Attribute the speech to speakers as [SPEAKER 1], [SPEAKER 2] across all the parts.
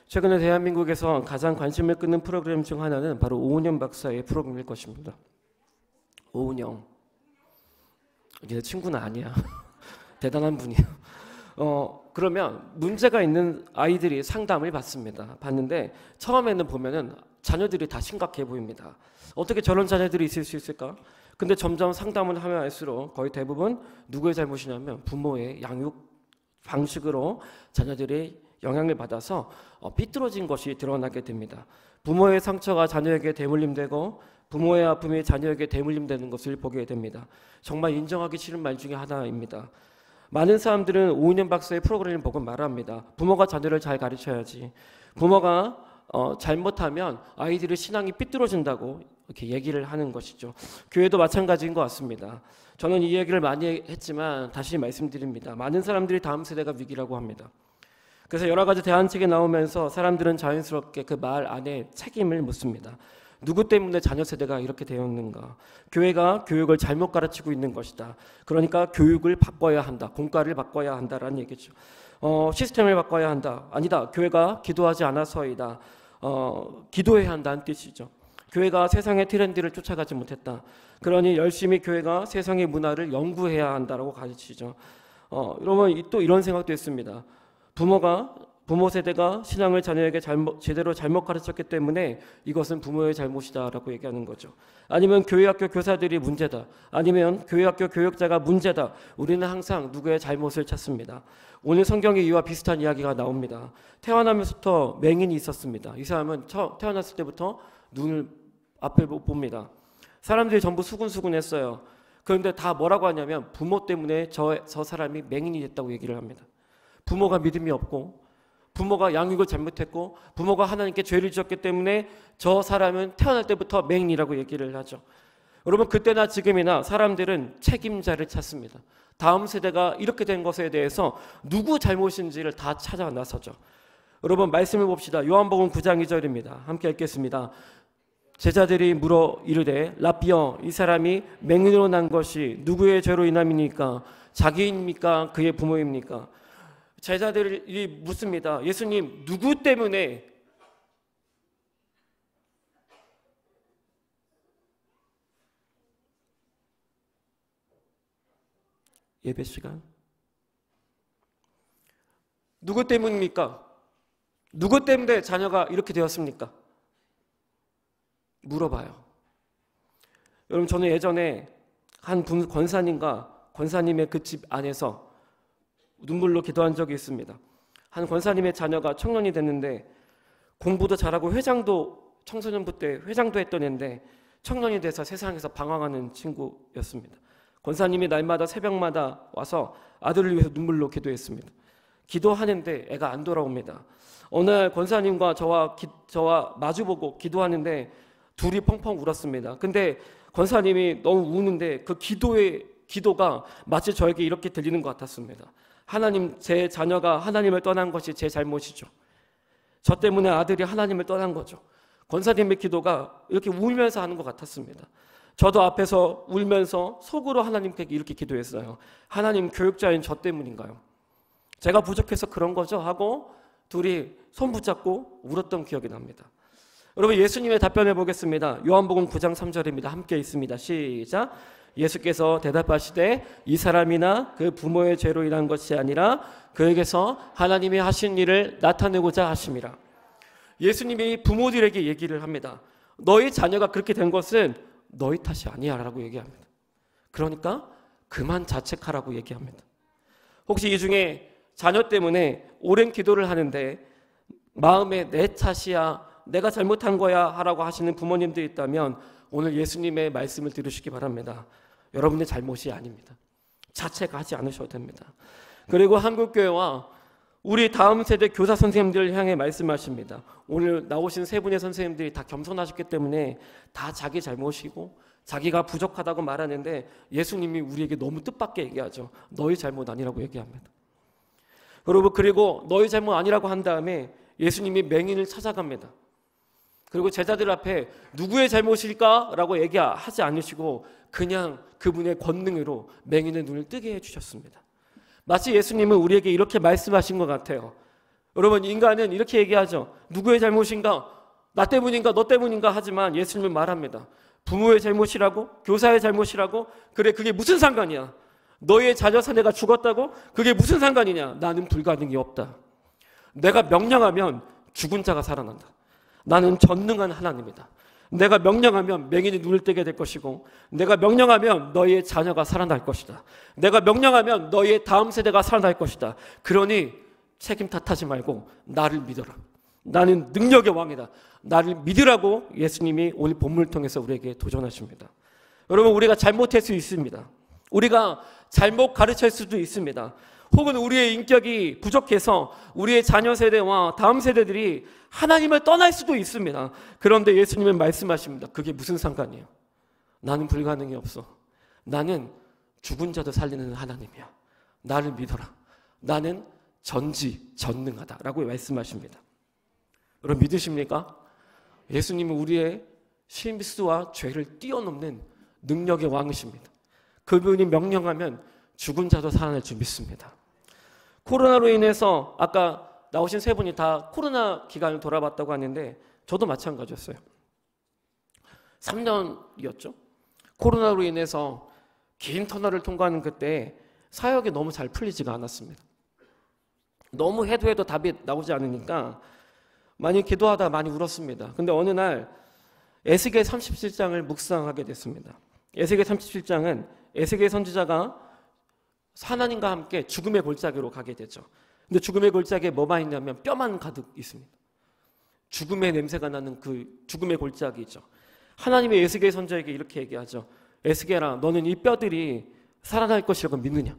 [SPEAKER 1] 최근에 대한민국에서 가장 관심을 끄는 프로그램 중 하나는 바로 오은영 박사의 프로그램일 것입니다. 오은영, 내 친구는 아니야. 대단한 분이에요. 그러면 문제가 있는 아이들이 상담을 받습니다. 받는데 처음에는 보면은 자녀들이 다 심각해 보입니다. 어떻게 저런 자녀들이 있을 수 있을까? 근데 점점 상담을 하면 할수록 거의 대부분 누구의 잘못이냐면 부모의 양육 방식으로 자녀들이 영향을 받아서 삐뚤어진 것이 드러나게 됩니다. 부모의 상처가 자녀에게 대물림되고 부모의 아픔이 자녀에게 대물림되는 것을 보게 됩니다. 정말 인정하기 싫은 말 중에 하나입니다. 많은 사람들은 오은영 박사의 프로그램을 보고 말합니다. 부모가 자녀를 잘 가르쳐야지. 부모가 잘못하면 아이들의 신앙이 삐뚤어진다고 이렇게 얘기를 하는 것이죠. 교회도 마찬가지인 것 같습니다. 저는 이 얘기를 많이 했지만 다시 말씀드립니다. 많은 사람들이 다음 세대가 위기라고 합니다. 그래서 여러 가지 대안책이 나오면서 사람들은 자연스럽게 그 말 안에 책임을 묻습니다. 누구 때문에 자녀 세대가 이렇게 되었는가? 교회가 교육을 잘못 가르치고 있는 것이다. 그러니까 교육을 바꿔야 한다. 공과를 바꿔야 한다라는 얘기죠. 시스템을 바꿔야 한다. 아니다. 교회가 기도하지 않아서이다. 기도해야 한다는 뜻이죠. 교회가 세상의 트렌드를 쫓아가지 못했다. 그러니 열심히 교회가 세상의 문화를 연구해야 한다라고 가르치죠. 여러분 또 이런 생각도 있습니다. 부모 세대가 신앙을 자녀에게 제대로 잘못 가르쳤기 때문에 이것은 부모의 잘못이다라고 얘기하는 거죠. 아니면 교회학교 교사들이 문제다. 아니면 교회학교 교육자가 문제다. 우리는 항상 누구의 잘못을 찾습니다. 오늘 성경의 이와 비슷한 이야기가 나옵니다. 태어나면서부터 맹인이 있었습니다. 이 사람은 태어났을 때부터 눈을 앞을 못 봅니다. 사람들이 전부 수군수군했어요. 그런데 다 뭐라고 하냐면 부모 때문에 저 사람이 맹인이 됐다고 얘기를 합니다. 부모가 믿음이 없고 부모가 양육을 잘못했고 부모가 하나님께 죄를 지었기 때문에 저 사람은 태어날 때부터 맹인이라고 얘기를 하죠. 여러분 그때나 지금이나 사람들은 책임자를 찾습니다. 다음 세대가 이렇게 된 것에 대해서 누구 잘못인지를 다 찾아 나서죠. 여러분 말씀을 봅시다. 요한복음 9장 2절입니다. 함께 읽겠습니다. 제자들이 물어 이르되 라비어 이 사람이 맹인으로 난 것이 누구의 죄로 인함이니까 자기입니까 그의 부모입니까? 제자들이 묻습니다. 예수님 누구 때문에 예배 시간 누구 때문입니까? 누구 때문에 자녀가 이렇게 되었습니까? 물어봐요. 여러분 저는 예전에 한 권사님의 그 집 안에서 눈물로 기도한 적이 있습니다. 한 권사님의 자녀가 청년이 됐는데 공부도 잘하고 청소년부 때 회장도 했던 애인데 청년이 돼서 세상에서 방황하는 친구였습니다. 권사님이 날마다 새벽마다 와서 아들을 위해서 눈물로 기도했습니다. 기도하는데 애가 안 돌아옵니다. 어느 날 권사님과 저와 마주보고 기도하는데 둘이 펑펑 울었습니다. 근데 권사님이 너무 우는데 그 기도가 마치 저에게 이렇게 들리는 것 같았습니다. 하나님, 제 자녀가 하나님을 떠난 것이 제 잘못이죠. 저 때문에 아들이 하나님을 떠난 거죠. 권사님의 기도가 이렇게 울면서 하는 것 같았습니다. 저도 앞에서 울면서 속으로 하나님께 이렇게 기도했어요. 하나님, 교육자인 저 때문인가요? 제가 부족해서 그런 거죠? 하고 둘이 손 붙잡고 울었던 기억이 납니다. 여러분 예수님의 답변해 보겠습니다. 요한복음 9장 3절입니다. 함께 있습니다. 시작. 예수께서 대답하시되 이 사람이나 그 부모의 죄로 인한 것이 아니라 그에게서 하나님이 하신 일을 나타내고자 하심이라. 예수님이 부모들에게 얘기를 합니다. 너희 자녀가 그렇게 된 것은 너희 탓이 아니야 라고 얘기합니다. 그러니까 그만 자책하라고 얘기합니다. 혹시 이 중에 자녀 때문에 오랜 기도를 하는데 마음에 내 탓이야 내가 잘못한 거야 하라고 하시는 부모님들이 있다면 오늘 예수님의 말씀을 들으시기 바랍니다. 여러분의 잘못이 아닙니다. 자책하지 않으셔도 됩니다. 그리고 한국교회와 우리 다음 세대 교사 선생님들을 향해 말씀하십니다. 오늘 나오신 세 분의 선생님들이 다 겸손하셨기 때문에 다 자기 잘못이고 자기가 부족하다고 말하는데 예수님이 우리에게 너무 뜻밖의 얘기하죠. 너희 잘못 아니라고 얘기합니다. 여러분 그리고 너희 잘못 아니라고 한 다음에 예수님이 맹인을 찾아갑니다. 그리고 제자들 앞에 누구의 잘못일까? 라고 얘기하지 않으시고 그냥 그분의 권능으로 맹인의 눈을 뜨게 해주셨습니다. 마치 예수님은 우리에게 이렇게 말씀하신 것 같아요. 여러분, 인간은 이렇게 얘기하죠. 누구의 잘못인가? 나 때문인가? 너 때문인가? 하지만 예수님은 말합니다. 부모의 잘못이라고? 교사의 잘못이라고? 그래, 그게 무슨 상관이야? 너의 자녀사내가 죽었다고? 그게 무슨 상관이냐? 나는 불가능이 없다. 내가 명령하면 죽은 자가 살아난다. 나는 전능한 하나님이다. 내가 명령하면 맹인이 눈을 뜨게 될 것이고, 내가 명령하면 너희의 자녀가 살아날 것이다. 내가 명령하면 너희의 다음 세대가 살아날 것이다. 그러니 책임 탓하지 말고 나를 믿어라. 나는 능력의 왕이다. 나를 믿으라고 예수님이 오늘 본문을 통해서 우리에게 도전하십니다. 여러분, 우리가 잘못할 수 있습니다. 우리가 잘못 가르칠 수도 있습니다. 혹은 우리의 인격이 부족해서 우리의 자녀 세대와 다음 세대들이 하나님을 떠날 수도 있습니다. 그런데 예수님은 말씀하십니다. 그게 무슨 상관이에요? 나는 불가능이 없어. 나는 죽은 자도 살리는 하나님이야. 나를 믿어라. 나는 전지전능하다라고 말씀하십니다. 여러분, 믿으십니까? 예수님은 우리의 실수와 죄를 뛰어넘는 능력의 왕이십니다. 그분이 명령하면 죽은 자도 살아날 줄 믿습니다. 코로나로 인해서 아까 나오신 세 분이 다 코로나 기간을 돌아봤다고 하는데 저도 마찬가지였어요. 3년이었죠. 코로나로 인해서 긴 터널을 통과하는 그때 사역이 너무 잘 풀리지가 않았습니다. 너무 해도 답이 나오지 않으니까 많이 기도하다 많이 울었습니다. 근데 어느 날 에스겔 37장을 묵상하게 됐습니다. 에스겔 37장은 에스겔 선지자가 하나님과 함께 죽음의 골짜기로 가게 되죠. 근데 죽음의 골짜기에 뭐가 있냐면 뼈만 가득 있습니다. 죽음의 냄새가 나는 그 죽음의 골짜기죠. 하나님의 에스겔 선지자에게 이렇게 얘기하죠. 에스겔아, 너는 이 뼈들이 살아날 것이라고 믿느냐?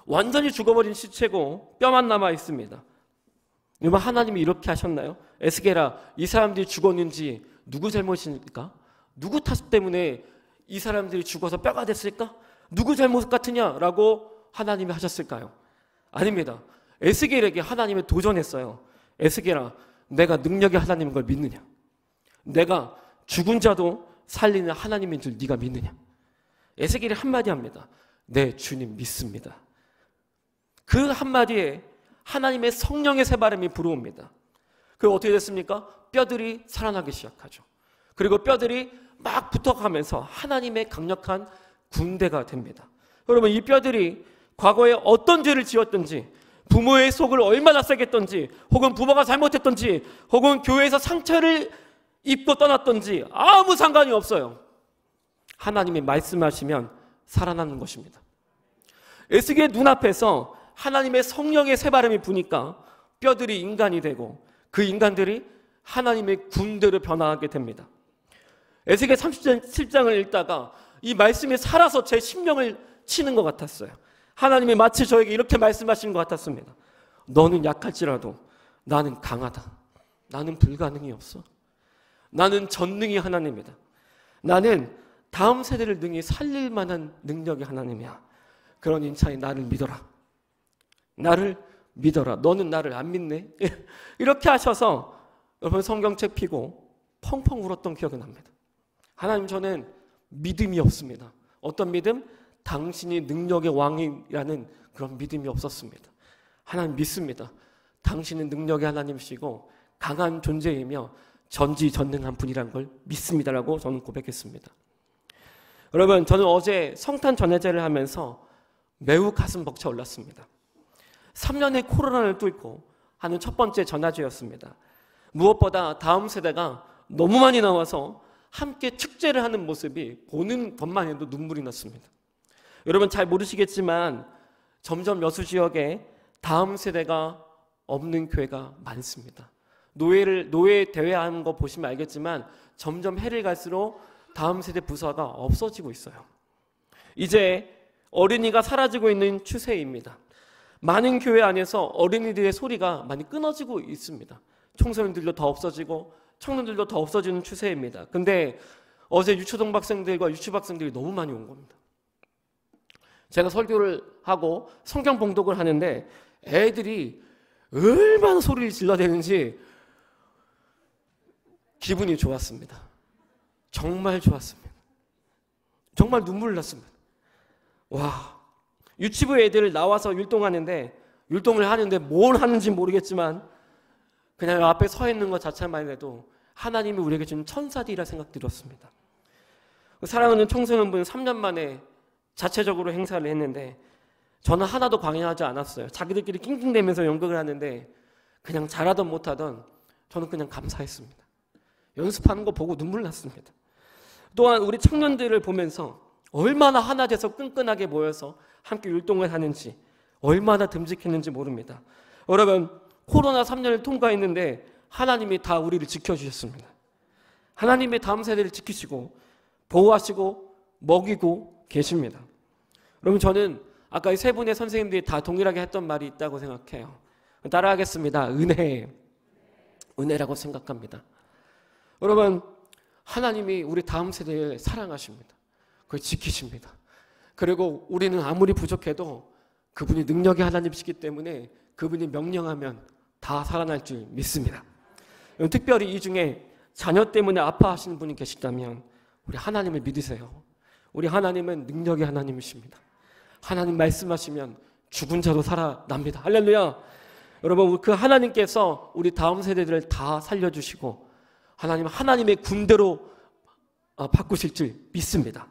[SPEAKER 1] 완전히 죽어버린 시체고 뼈만 남아 있습니다. 여러분, 하나님이 이렇게 하셨나요? 에스겔아, 이 사람들이 죽었는지 누구 잘못입니까? 누구 탓 때문에 이 사람들이 죽어서 뼈가 됐을까? 누구 잘못 같으냐라고 하나님이 하셨을까요? 아닙니다. 에스겔에게 하나님이 도전했어요. 에스겔아, 내가 능력의 하나님인 걸 믿느냐? 내가 죽은 자도 살리는 하나님인 줄 네가 믿느냐? 에스겔이 한마디 합니다. 네, 주님 믿습니다. 그 한마디에 하나님의 성령의 새바람이 불어옵니다. 그리고 어떻게 됐습니까? 뼈들이 살아나기 시작하죠. 그리고 뼈들이 막 붙어가면서 하나님의 강력한 군대가 됩니다. 여러분, 이 뼈들이 과거에 어떤 죄를 지었든지, 부모의 속을 얼마나 썩였던지, 혹은 부모가 잘못했던지, 혹은 교회에서 상처를 입고 떠났던지 아무 상관이 없어요. 하나님이 말씀하시면 살아나는 것입니다. 에스겔 눈앞에서 하나님의 성령의 새바람이 부니까 뼈들이 인간이 되고 그 인간들이 하나님의 군대로 변화하게 됩니다. 에스겔 37장을 읽다가 이 말씀이 살아서 제 심령을 치는 것 같았어요. 하나님이 마치 저에게 이렇게 말씀하시는 것 같았습니다. 너는 약할지라도 나는 강하다. 나는 불가능이 없어. 나는 전능이 하나님이다. 나는 다음 세대를 능히 살릴 만한 능력이 하나님이야. 그러니 차라리 나를 믿어라. 나를 믿어라. 너는 나를 안 믿네? 이렇게 하셔서 여러분 성경책 피고 펑펑 울었던 기억이 납니다. 하나님, 저는 믿음이 없습니다. 어떤 믿음? 당신이 능력의 왕이라는 그런 믿음이 없었습니다. 하나님 믿습니다. 당신은 능력의 하나님이시고 강한 존재이며 전지전능한 분이라는 걸 믿습니다라고 저는 고백했습니다. 여러분, 저는 어제 성탄 전야제를 하면서 매우 가슴 벅차 올랐습니다. 3년의 코로나를 뚫고 하는 첫 번째 전야제였습니다. 무엇보다 다음 세대가 너무 많이 나와서 함께 축제를 하는 모습이 보는 것만 해도 눈물이 났습니다. 여러분 잘 모르시겠지만 점점 여수 지역에 다음 세대가 없는 교회가 많습니다. 노예 대회하는 거 보시면 알겠지만 점점 해를 갈수록 다음 세대 부서가 없어지고 있어요. 이제 어린이가 사라지고 있는 추세입니다. 많은 교회 안에서 어린이들의 소리가 많이 끊어지고 있습니다. 청소년들도 더 없어지고 청년들도 더 없어지는 추세입니다. 근데 어제 유초등 학생들과 유치학생들이 너무 많이 온 겁니다. 제가 설교를 하고 성경 봉독을 하는데 애들이 얼마나 소리를 질러대는지 기분이 좋았습니다. 정말 좋았습니다. 정말 눈물 났습니다. 와, 유치부 애들 나와서 율동하는데 율동을 하는데 뭘 하는지 모르겠지만 그냥 앞에 서 있는 것 자체만 해도 하나님이 우리에게 주는 천사들이라 생각 들었습니다. 사랑하는 청소년분 3년 만에 자체적으로 행사를 했는데 저는 하나도 방해하지 않았어요. 자기들끼리 낑낑대면서 연극을 하는데 그냥 잘하든 못하든 저는 그냥 감사했습니다. 연습하는 거 보고 눈물 났습니다. 또한 우리 청년들을 보면서 얼마나 하나 돼서 끈끈하게 모여서 함께 율동을 하는지 얼마나 듬직했는지 모릅니다. 여러분 코로나 3년을 통과했는데 하나님이 다 우리를 지켜주셨습니다. 하나님의 다음 세대를 지키시고 보호하시고 먹이고 계십니다. 여러분 저는 아까 이 세 분의 선생님들이 다 동일하게 했던 말이 있다고 생각해요. 따라하겠습니다. 은혜라고 생각합니다. 여러분 하나님이 우리 다음 세대를 사랑하십니다. 그걸 지키십니다. 그리고 우리는 아무리 부족해도 그분이 능력의 하나님이시기 때문에 그분이 명령하면 다 살아날 줄 믿습니다. 특별히 이 중에 자녀 때문에 아파하시는 분이 계시다면 우리 하나님을 믿으세요. 우리 하나님은 능력의 하나님이십니다. 하나님 말씀하시면 죽은 자도 살아납니다. 할렐루야. 여러분 그 하나님께서 우리 다음 세대들을 다 살려주시고 하나님의 군대로 바꾸실 줄 믿습니다.